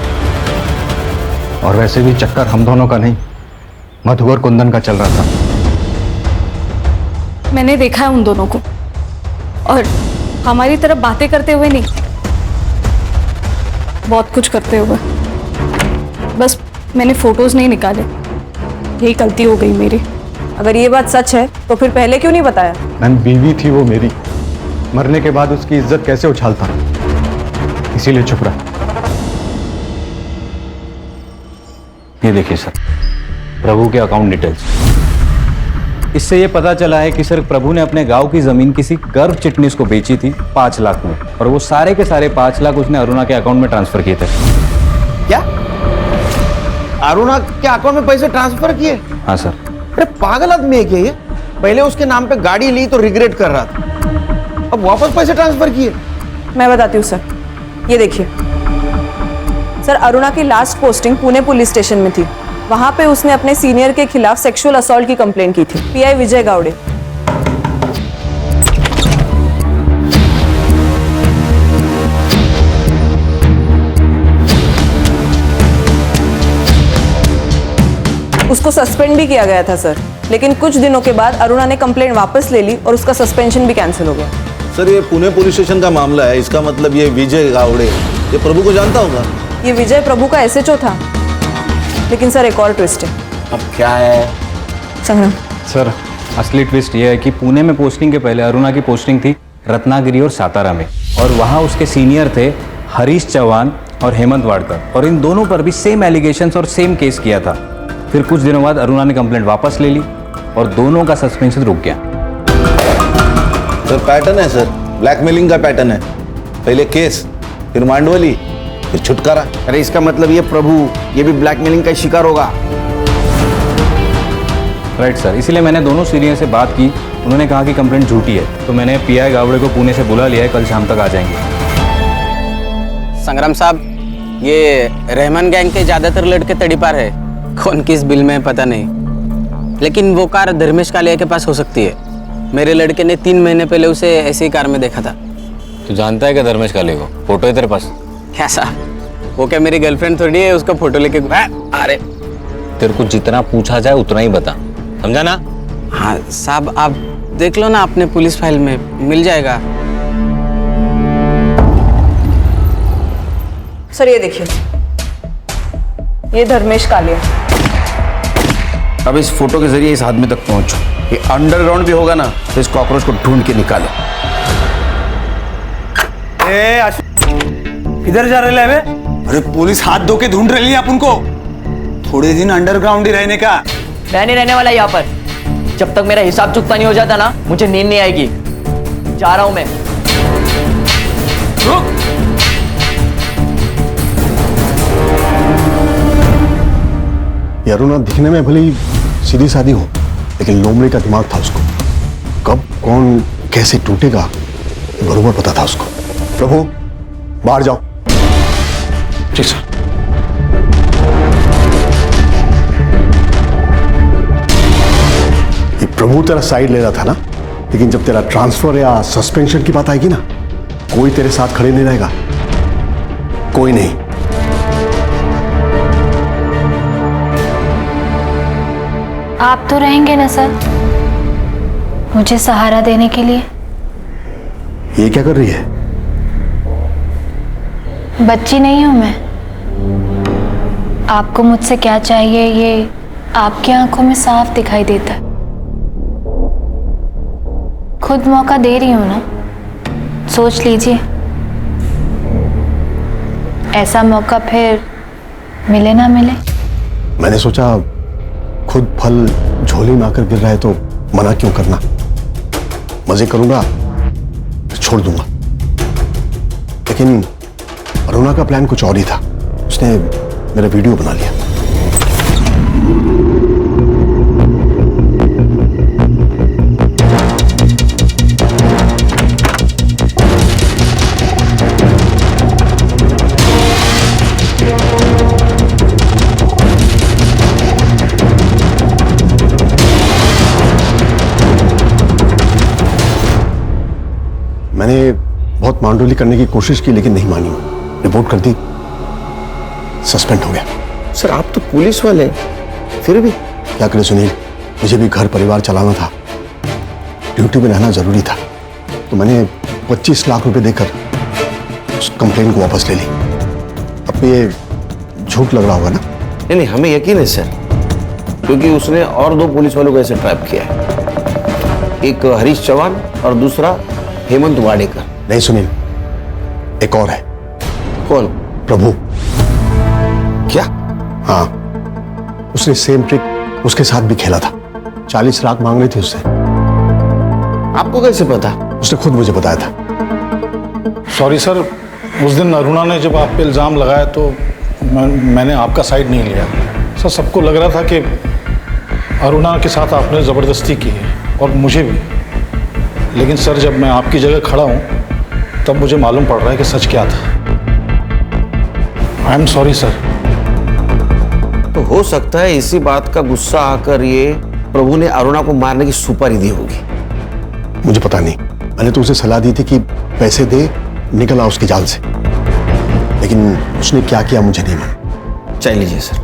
Speaker 6: और वैसे भी चक्कर हम दोनों का नहीं, मधु और कुंदन का चल रहा था।
Speaker 5: मैंने देखा है उन दोनों को, और हमारी तरफ बातें करते हुए नहीं, बहुत कुछ करते हुए। बस मैंने फोटोज नहीं निकाले, यही गलती हो गई मेरी।
Speaker 2: अगर ये बात सच है तो फिर पहले क्यों नहीं बताया?
Speaker 6: मैम बीवी थी वो मेरी, मरने के बाद उसकी इज्जत कैसे उछालता, इसीलिए चुप रहा।
Speaker 4: ये देखिए सर, प्रभु के अकाउंट डिटेल्स। इससे ये पता चला है कि सर प्रभु ने अपने गांव की जमीन किसी गर्भ चिटनीस को बेची थी 5 लाख में, और वो सारे के सारे 5 लाख उसने अरुणा के अकाउंट में ट्रांसफर किए थे।
Speaker 3: क्या? अरुणा के अकाउंट में पैसे ट्रांसफर किए?
Speaker 4: हाँ सर।
Speaker 3: अरे पागल आदमी है क्या ये? पहले उसके नाम पे गाड़ी ली तो रिग्रेट कर रहा था, अब वापस पैसे ट्रांसफर किए।
Speaker 2: मैं बताती हूँ सर, ये देखिए सर, अरुणा की last posting Pune police station में थी। वहां पे उसने अपने सीनियर के खिलाफ सेक्सुअल असॉल्ट की कंप्लेंट की थी। पीआई विजय गावड़े। उसको सस्पेंड भी किया गया था सर, लेकिन कुछ दिनों के बाद अरुणा ने कंप्लेंट वापस ले ली और उसका सस्पेंशन भी कैंसिल हो गया।
Speaker 11: सर ये पुणे पुलिस स्टेशन का मामला है, इसका मतलब ये विजय गावड़े ये प्रभु को जानता होगा।
Speaker 2: ये विजय प्रभु का एसएचओ था। लेकिन सर एक और ट्विस्ट है।
Speaker 3: अब क्या है?
Speaker 2: संग्राम
Speaker 4: सर असली ट्विस्ट ये है कि पुणे में पोस्टिंग के पहले अरुणा की पोस्टिंग थी रत्नागिरी और सातारा में, और वहाँ उसके सीनियर थे हरीश चौहान और हेमंत वाडकर, और इन दोनों पर भी सेम एलिगेशंस और सेम केस किया था। फिर कुछ दिनों बाद अरुणा ने कंप्लेंट वापस ले ली और दोनों का सस्पेंशन रुक गया।
Speaker 11: सर पैटर्न है सर, ब्लैकमेलिंग का पैटर्न है। पहले केस, फिर मांडवली, फिर छुटकारा।
Speaker 3: अरे इसका मतलब ये प्रभु ये भी ब्लैकमेलिंग का शिकार होगा।
Speaker 4: राइट सर, इसीलिए मैंने दोनों सीनियर से बात की। उन्होंने कहा कि कंप्लेंट झूठी है, तो मैंने पीआई गावड़े को पुणे से बुला लिया है, कल शाम तक आ जाएंगे।
Speaker 10: संग्राम साहब, ये रहमान गैंग के ज्यादातर लड़के तड़ीपार है, कौन किस बिल में पता नहीं, लेकिन वो कार धर्मेश कालिया के पास हो सकती है। मेरे लड़के ने 3 महीने पहले उसे ऐसी कार में देखा था।
Speaker 4: तू जानता है क्या धर्मेश कालिया को? फोटो है तेरे पास?
Speaker 10: क्या साहब, वो क्या मेरी गर्लफ्रेंड थोड़ी है उसका फोटो लेके?
Speaker 4: अरे तेरे को जितना पूछा जाए उतना ही बता, समझा ना?
Speaker 10: हाँ साहब, आप देख लो ना अपने पुलिस फाइल में, मिल जाएगा।
Speaker 2: सर ये देखिए, ये धर्मेश कालिया।
Speaker 3: अब इस फोटो के जरिए इस आदमी तक पहुंचो। ये अंडरग्राउंड भी होगा ना तो इस कॉकरोच को ढूंढ के निकालो।
Speaker 16: किधर जा रहे हैं? अरे पुलिस हाथ धो के ढूंढ रही है अपन को। थोड़े दिन अंडरग्राउंड ही रहने का।
Speaker 10: मैं नहीं रहने वाला यहाँ पर। जब तक मेरा हिसाब चुकता नहीं हो जाता ना, मुझे नींद नहीं आएगी। जा रहा हूं मैं।
Speaker 9: ये अरुणा दिखने में भले ही सीधी सादी हो, लेकिन लोमड़ी का दिमाग था उसको। कब कौन कैसे टूटेगा बरोबर पता था उसको। प्रभु बाहर जाओ।
Speaker 8: जी सर।
Speaker 9: ये प्रभु तेरा साइड ले रहा था ना, लेकिन जब तेरा ट्रांसफर या सस्पेंशन की बात आएगी ना, कोई तेरे साथ खड़े नहीं रहेगा। कोई नहीं।
Speaker 12: आप तो रहेंगे ना सर, मुझे सहारा देने के लिए?
Speaker 9: ये क्या कर रही है?
Speaker 12: बच्ची नहीं हूं मैं। आपको मुझसे क्या चाहिए ये आपकी आंखों में साफ दिखाई देता है। खुद मौका दे रही हूं ना, सोच लीजिए। ऐसा मौका फिर मिले ना मिले।
Speaker 9: मैंने सोचा खुद फल झोली में आकर गिर रहा है तो मना क्यों करना। मजे करूंगा तो छोड़ दूंगा। लेकिन अरुणा का प्लान कुछ और ही था। उसने मेरा वीडियो बना लिया। मैंने बहुत मांडोली करने की कोशिश की, लेकिन नहीं मानी। रिपोर्ट कर दी, सस्पेंड हो गया।
Speaker 3: सर आप तो पुलिस वाले, फिर भी
Speaker 9: क्या करे सुनील, मुझे भी घर परिवार चलाना था, ड्यूटी में रहना जरूरी था। तो मैंने 25 लाख रुपए देकर उस कंप्लेन को वापस ले ली। अब ये झूठ लग रहा होगा ना?
Speaker 3: नहीं नहीं, हमें यकीन है सर, क्योंकि उसने और 2 पुलिस वालों को ऐसे ट्रैप किया है। एक हरीश चौहान और दूसरा हेमंत वाडेकर।
Speaker 9: नहीं सुनील, एक और है।
Speaker 3: कौन?
Speaker 9: प्रभु।
Speaker 3: क्या?
Speaker 9: हाँ, उसने सेम ट्रिक उसके साथ भी खेला था। 40 लाख मांग रही थी उससे।
Speaker 3: आपको कैसे पता?
Speaker 9: उसने खुद मुझे बताया था।
Speaker 8: सॉरी सर, उस दिन अरुणा ने जब आप पे इल्ज़ाम लगाया तो मैंने आपका साइड नहीं लिया। सर सबको लग रहा था कि अरुणा के साथ आपने ज़बरदस्ती की है और मुझे भी। लेकिन सर जब मैं आपकी जगह खड़ा हूँ तब मुझे मालूम पड़ रहा है कि सच क्या था। I am sorry sir.
Speaker 3: तो हो सकता है इसी बात का गुस्सा आकर ये प्रभु ने अरुणा को मारने की सुपारी दी होगी।
Speaker 9: मुझे पता नहीं, मैंने तो उसे सलाह दी थी कि पैसे दे, निकल आ उसकी जाल से। लेकिन उसने क्या किया मुझे नहीं मालूम।
Speaker 3: चाय लीजिए सर।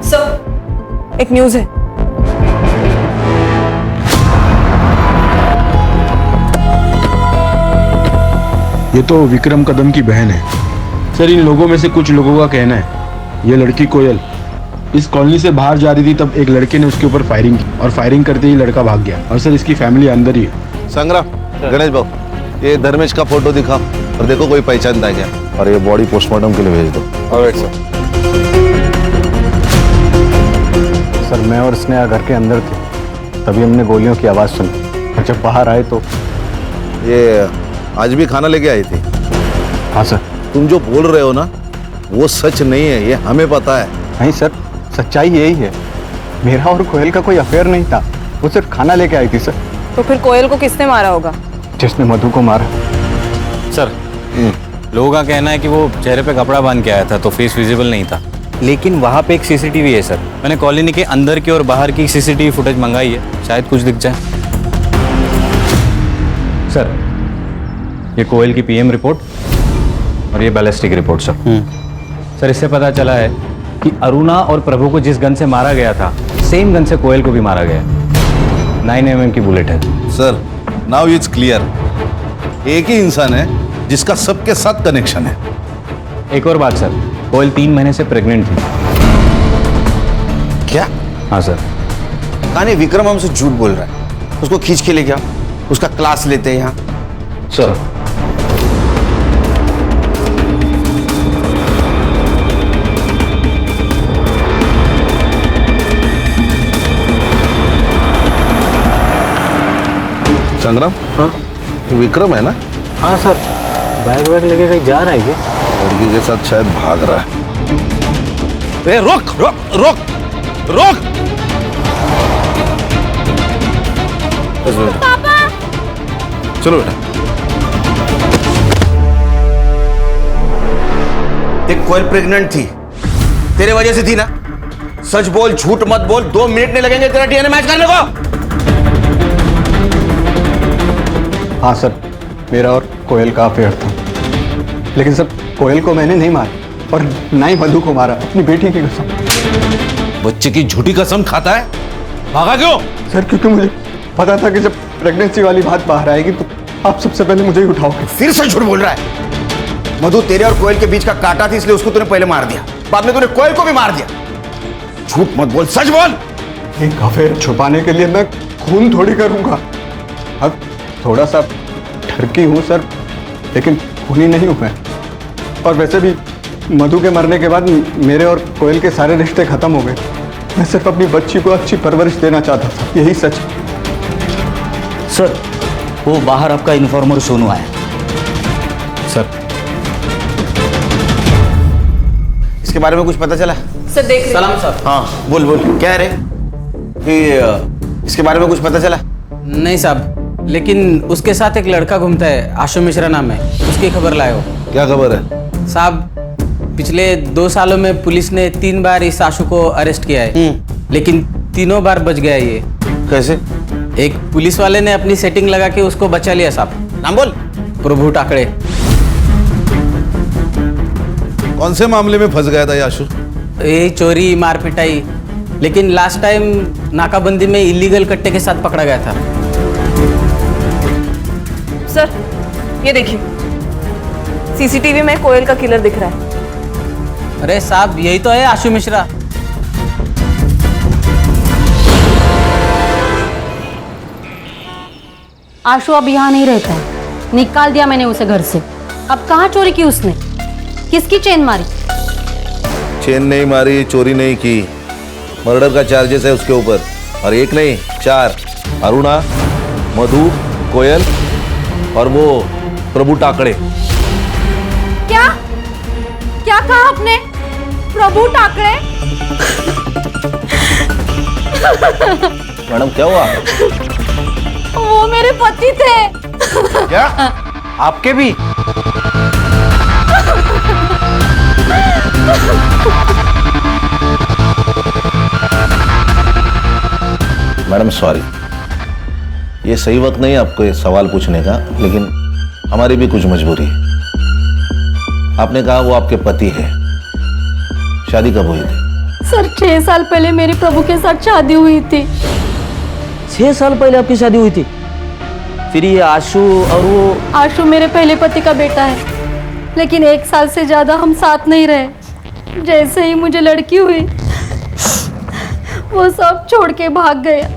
Speaker 2: सर एक न्यूज़ है।
Speaker 13: ये तो विक्रम कदम की बहन है। सर इन लोगों में से कुछ लोगों का कहना है ये लड़की कोयल इस कॉलोनी से बाहर जा रही थी, तब एक लड़के ने उसके ऊपर फायरिंग की और फायरिंग करते ही लड़का भाग गया। और सर इसकी फैमिली अंदर ही है।
Speaker 11: संग्राम, गणेश बाबू ये धर्मेश का फोटो दिखाओ और देखो कोई पहचानता है क्या, और ये बॉडी पोस्टमार्टम के लिए भेज दो। Alright sir.
Speaker 6: सर मैं और स्नेहा घर के अंदर थे, तभी हमने गोलियों की आवाज़ सुनी और जब बाहर आए तो
Speaker 11: ये आज भी खाना लेके आई थी?
Speaker 6: हाँ सर।
Speaker 11: तुम जो बोल रहे हो ना वो सच नहीं है, ये हमें पता है।
Speaker 6: नहीं सर, सच्चाई यही है। मेरा और कोयल का कोई अफेयर नहीं था, वो सिर्फ खाना लेके आई थी सर।
Speaker 2: तो फिर कोयल को किसने मारा होगा?
Speaker 6: जिसने मधु को मारा।
Speaker 4: सर लोगों का कहना है कि वो चेहरे पे कपड़ा बांध के आया था तो फेस विजिबल नहीं था। लेकिन वहाँ पे एक सीसीटीवी है सर। मैंने कॉलोनी के अंदर की और बाहर की सीसीटीवी फुटेज मंगाई है, शायद कुछ दिख जाए। सर ये कोयल की पीएम रिपोर्ट और ये बैलिस्टिक रिपोर्ट सर। सर इससे पता चला है कि अरुणा और प्रभु को जिस गन से मारा गया था सेम गन से कोयल को भी मारा गया। 9mm की बुलेट है।
Speaker 11: सर नाउ इट्स क्लियर, एक ही इंसान है जिसका सबके साथ कनेक्शन है।
Speaker 4: एक और बात सर, कोयल 3 महीने से प्रेग्नेंट थी।
Speaker 11: क्या?
Speaker 4: हाँ सर।
Speaker 3: कहा नहीं विक्रम हमसे झूठ बोल रहा है, उसको खींच के ले गया, उसका क्लास लेते हैं यहाँ।
Speaker 11: सर संग्राम, हाँ विक्रम है ना?
Speaker 6: हाँ सर, बैग वैग लेके कहीं जा रहा है क्या?
Speaker 11: लड़की के साथ शायद भाग रहा है।
Speaker 3: ए, रोक रोक रोक रोक।
Speaker 1: पापा
Speaker 3: चलो बेटा। देख कोयल प्रेग्नेंट थी, तेरे वजह से थी ना। सच बोल, झूठ मत बोल, 2 मिनट नहीं लगेंगे तेरा डीएनए मैच करने को।
Speaker 7: हाँ सर, मेरा और कोयल का अफेयर था, लेकिन सर कोयल को मैंने नहीं मारा और ना ही मधु को मारा, अपनी बेटी की कसम।
Speaker 11: बच्चे की झूठी कसम खाता है, भागा क्यों?
Speaker 7: सर क्योंकि मुझे पता था कि जब प्रेगनेंसी वाली बात बाहर आएगी तो आप सबसे पहले मुझे ही उठाओगे।
Speaker 3: फिर से झूठ बोल रहा है। मधु तेरे और कोयल के बीच का कांटा थी, इसलिए उसको तूने पहले मार दिया, बाद में तूने कोयल को भी मार दिया। झूठ मत बोल, सच बोल।
Speaker 7: एक अफेयर छुपाने के लिए मैं खून थोड़ी करूंगा। अब थोड़ा सा ठरकी हूँ सर, लेकिन खूनी नहीं हूँ मैं। और वैसे भी मधु के मरने के बाद मेरे और कोयल के सारे रिश्ते खत्म हो गए। मैं सिर्फ अपनी बच्ची को अच्छी परवरिश देना चाहता था, यही सच।
Speaker 15: सर वो बाहर आपका इन्फॉर्मर सोनू आया।
Speaker 3: सर इसके बारे में कुछ पता चला?
Speaker 2: सर देख रहे
Speaker 10: सलाम सर।
Speaker 3: हाँ बोल बोल, क्या है रे? इसके बारे में कुछ पता चला?
Speaker 10: नहीं साहब, लेकिन उसके साथ एक लड़का घूमता है, आशु मिश्रा नाम है, उसकी खबर लाए हो।
Speaker 11: क्या खबर है?
Speaker 10: साहब पिछले 2 सालों में पुलिस ने 3 बार इस आशु को अरेस्ट किया है, लेकिन तीनों बार बच गया ये।
Speaker 3: कैसे?
Speaker 10: एक पुलिस वाले ने अपनी सेटिंग लगा के उसको बचा लिया साहब।
Speaker 3: नाम बोल।
Speaker 10: प्रभु टाकड़े।
Speaker 11: कौन से मामले में फंस गया था ये आशु?
Speaker 10: यही चोरी मार पिटाई, लेकिन लास्ट टाइम नाकाबंदी में इलीगल कट्टे के साथ पकड़ा गया था।
Speaker 2: सर ये देखिए, सीसीटीवी में कोयल का किलर दिख रहा है।
Speaker 10: अरे साहब यही तो है आशु मिश्रा।
Speaker 17: आशु अब यहाँ नहीं रहता है, निकाल दिया मैंने उसे घर से। अब कहाँ चोरी की उसने? किसकी चेन मारी?
Speaker 11: चेन नहीं मारी, चोरी नहीं की, मर्डर का चार्जेस है उसके ऊपर, और 1 नहीं 4। अरुणा, मधु, कोयल और वो प्रभु टाकड़े।
Speaker 1: क्या क्या कहा आपने? प्रभु टाकड़े?
Speaker 11: मैडम क्या हुआ?
Speaker 1: वो मेरे पति थे।
Speaker 11: क्या? आपके भी? मैडम सॉरी, ये सही वक्त नहीं है आपको ये सवाल पूछने का, लेकिन हमारी भी कुछ मजबूरी है। आपने कहा वो आपके पति है, शादी कब हुई थी?
Speaker 17: सर 6 साल पहले मेरे प्रभु के साथ शादी हुई थी।
Speaker 15: 6 साल पहले आपकी शादी हुई थी? फिर ये आशु और वो?
Speaker 17: आशु मेरे पहले पति का बेटा है, लेकिन 1 साल से ज्यादा हम साथ नहीं रहे। जैसे ही मुझे लड़की हुई वो सब छोड़ के भाग गया,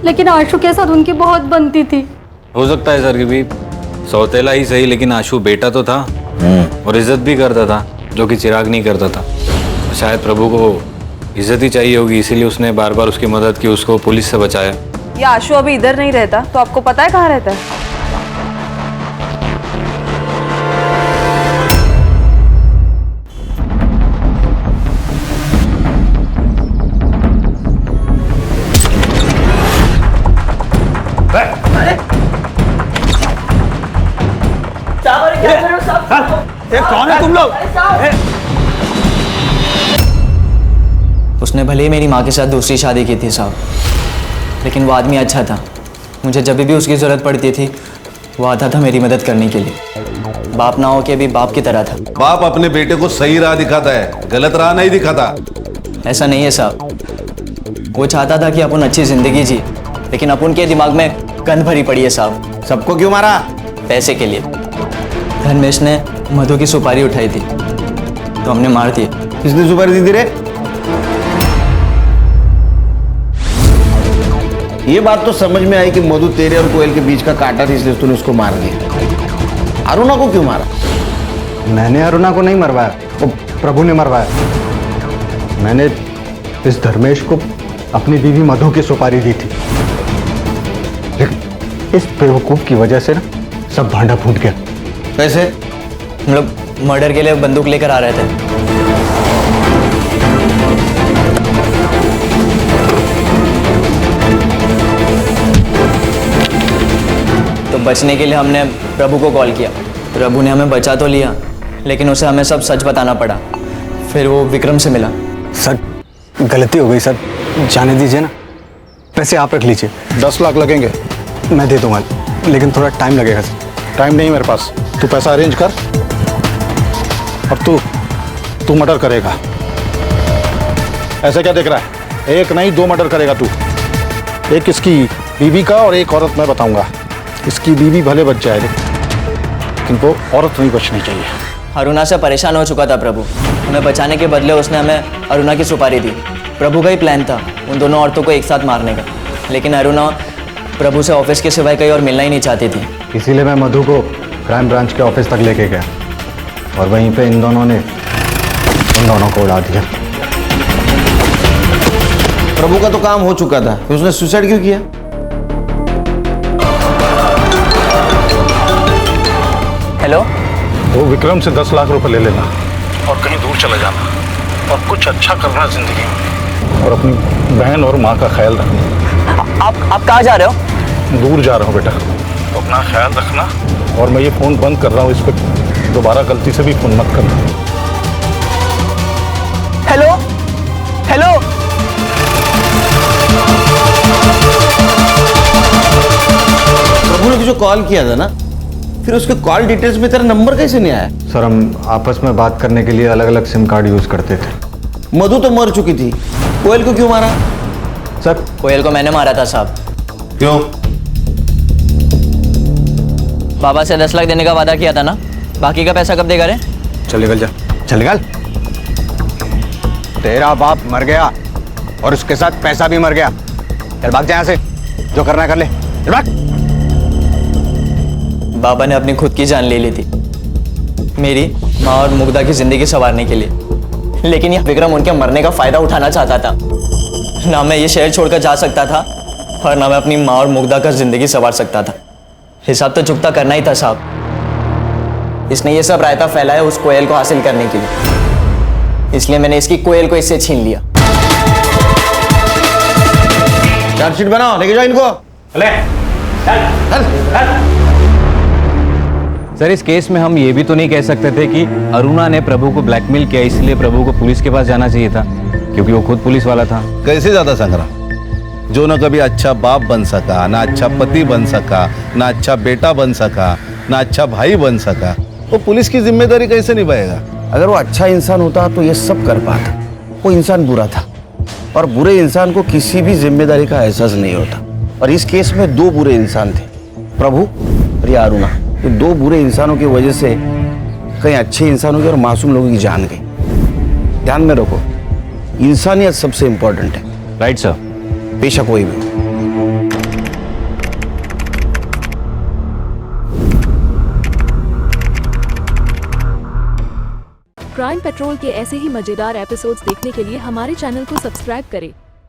Speaker 17: लेकिन आशु के साथ उनकी बहुत बनती थी।
Speaker 4: हो सकता है सर कि भी सौतेला ही सही, लेकिन आशु बेटा तो था और इज्जत भी करता था, जो कि चिराग नहीं करता था। शायद प्रभु को इज्जत ही चाहिए होगी, इसीलिए उसने बार बार उसकी मदद की, उसको पुलिस से बचाया।
Speaker 2: ये आशु अभी इधर नहीं रहता, तो आपको पता है कहाँ रहता है?
Speaker 10: कौन है तुम लोग?
Speaker 18: उसने भले ही मेरी माँ के साथ दूसरी शादी की थी साहब, लेकिन वो आदमी अच्छा था। मुझे जब भी उसकी ज़रूरत पड़ती थी वो आता था मेरी मदद करने के लिए। बाप ना हो के भी बाप की तरह था।
Speaker 11: बाप अपने बेटे को सही राह दिखाता है, गलत राह नहीं दिखाता।
Speaker 18: ऐसा नहीं है साहब, वो चाहता था कि अपन अच्छी ज़िंदगी जी, लेकिन अपन के दिमाग में गंद भरी पड़ी है साहब।
Speaker 3: सबको क्यों मारा?
Speaker 18: पैसे के लिए। धनमेश ने मधु की सुपारी उठाई थी तो हमने मार दी।
Speaker 3: किसने सुपारी दी थी रे? ये बात तो समझ में आई कि मधु तेरे और कोयल के बीच का कांटा था, इसलिए तूने उसको मार दिया। अरुणा को क्यों मारा?
Speaker 8: मैंने अरुणा को नहीं मरवाया, वो प्रभु ने मरवाया। मैंने इस धर्मेश को अपनी बीवी मधु की सुपारी दी थी, लेकिन इस बेवकूफ की वजह से ना सब भांडा फूट गया।
Speaker 3: कैसे?
Speaker 18: हम लोग मर्डर के लिए बंदूक लेकर आ रहे थे। तो बचने के लिए हमने प्रभु को कॉल किया। प्रभु ने हमें बचा तो लिया, लेकिन उसे हमें सब सच बताना पड़ा। फिर वो विक्रम से मिला।
Speaker 8: सर गलती हो गई सर, जाने दीजिए ना। पैसे आप रख लीजिए। 10 लाख लगेंगे। मैं दे दूंगा, लेकिन थोड़ा टाइम लगेगा सर। टाइम नहीं मेरे पास, तू पैसा अरेंज कर और तू मर्डर करेगा। ऐसे क्या देख रहा है? एक नहीं 2 मर्डर करेगा तू। एक इसकी बीवी का और एक औरत मैं बताऊंगा। इसकी बीवी भले बच जाए, लेकिन वो औरत नहीं बचनी चाहिए।
Speaker 18: अरुणा से परेशान हो चुका था प्रभु। हमें बचाने के बदले उसने हमें अरुणा की सुपारी दी। प्रभु का ही प्लान था उन दोनों औरतों को एक साथ मारने का, लेकिन अरुणा प्रभु से ऑफिस के सिवाय कहीं और मिलना ही नहीं चाहती थी।
Speaker 8: इसीलिए मैं मधु को क्राइम ब्रांच के ऑफिस तक लेके गया और वहीं पे इन दोनों ने उन दोनों को उड़ा दिया।
Speaker 3: प्रभु का तो काम हो चुका था, फिर उसने सुसाइड क्यों किया?
Speaker 18: हेलो,
Speaker 8: वो विक्रम से 10 लाख रुपए ले लेना और कहीं दूर चले जाना और कुछ अच्छा करना जिंदगी में, और अपनी बहन और माँ का ख्याल रखना।
Speaker 18: आप कहाँ जा रहे हो?
Speaker 8: दूर जा रहा हूँ बेटा, तो अपना ख्याल रखना। और मैं ये फोन बंद कर रहा हूँ, इस पर दोबारा गलती से भी फोन मत करना।
Speaker 10: हेलो हेलो,
Speaker 3: प्रभु ने जो कॉल किया था ना, फिर उसके कॉल डिटेल्स में तेरा नंबर कैसे नहीं आया?
Speaker 8: सर हम आपस में बात करने के लिए अलग अलग सिम कार्ड यूज करते थे।
Speaker 3: मधु तो मर चुकी थी, कोयल को क्यों मारा?
Speaker 18: सर कोयल को मैंने मारा था साहब।
Speaker 3: क्यों?
Speaker 18: बाबा से 10 लाख देने का वादा किया था ना, बाकी का पैसा कब देगा रे?
Speaker 8: चल निकल जा, चल निकल। तेरा बाप मर गया और उसके साथ पैसा भी मर गया। चल भाग जा यहाँ से, जो करना है कर ले, चल भाग।
Speaker 18: बाबा ने अपनी खुद की जान ले ली थी मेरी, माँ और मुग्धा की जिंदगी संवारने के लिए, लेकिन यह विक्रम उनके मरने का फायदा उठाना चाहता था। ना मैं ये शहर छोड़कर जा सकता था और ना मैं अपनी माँ और मुग्धा का जिंदगी संवार सकता था। हिसाब तो चुकता करना ही था साहब। इसने ये सब रायता फैलाया उस कोयल को हासिल करने के लिए, इसलिए मैंने इसकी कोयल को इससे छीन लिया।
Speaker 3: चार्जशीट बनाओ, लेके जाओ इनको।
Speaker 4: सर इस केस में हम ये भी तो नहीं कह सकते थे कि अरुणा ने प्रभु को ब्लैकमेल किया, इसलिए प्रभु को पुलिस के पास जाना चाहिए था, क्योंकि वो खुद पुलिस वाला था।
Speaker 11: कैसे ज्यादा संग्राम, जो न कभी अच्छा बाप बन सका, ना अच्छा पति बन सका, ना अच्छा बेटा बन सका, ना अच्छा भाई बन सका, वो पुलिस की जिम्मेदारी कैसे निभाएगा?
Speaker 3: अगर वो अच्छा इंसान होता तो ये सब कर पाता। वो इंसान बुरा था, और बुरे इंसान को किसी भी जिम्मेदारी का एहसास नहीं होता। और इस केस में 2 बुरे इंसान थे, प्रभु और ये अरुणा। तो 2 बुरे इंसानों की वजह से कई अच्छे इंसानों की और मासूम लोगों की जान गई। ध्यान में रखो, इंसानियत सबसे इंपॉर्टेंट है।
Speaker 4: Right sir.
Speaker 3: बेशक कोई भी।
Speaker 19: क्राइम पेट्रोल के ऐसे ही मजेदार एपिसोड्स देखने के लिए हमारे चैनल को सब्सक्राइब करें